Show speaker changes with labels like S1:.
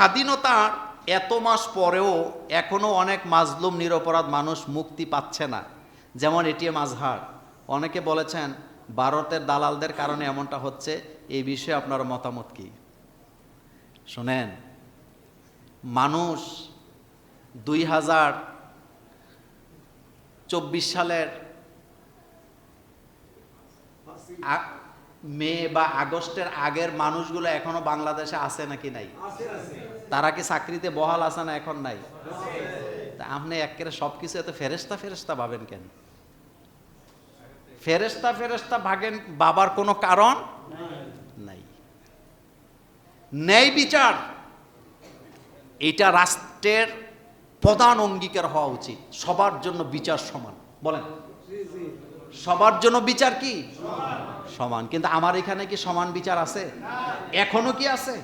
S1: স্বাধীনতার এত মাস পরেও এখনো অনেক মাজলুম নিরপরাধ মানুষ মুক্তি পাচ্ছে না। যেমন এটিএম আজহার, অনেকে বলেছেন ভারতের দালালদের কারণে এমনটা হচ্ছে। এই বিষয়ে আপনার মতামত কি? শোনেন, মানুষ 2024 সালের মে বা আগস্টের আগের মানুষগুলো এখনো বাংলাদেশে আছে নাকি নাই? তারা কি চাকরিতে বহাল আছে না এখন নাই? তা আপনি একেবারে সবকিছু এত ফেরেস্তা ফেরেস্তা ভাবেন কেন? ফেরেস্তা ফেরেস্তা ভাগেন বাবার কোনো কারণ নাই। ন্যায় বিচার এটা রাষ্ট্রের প্রধান অঙ্গীকার হওয়া উচিত। সবার জন্য বিচার সমান। বলেন, সবার জন্য বিচার কি সমান? কিন্তু আমার এখানে কি সমান বিচার আছে? এখনো কি আছে?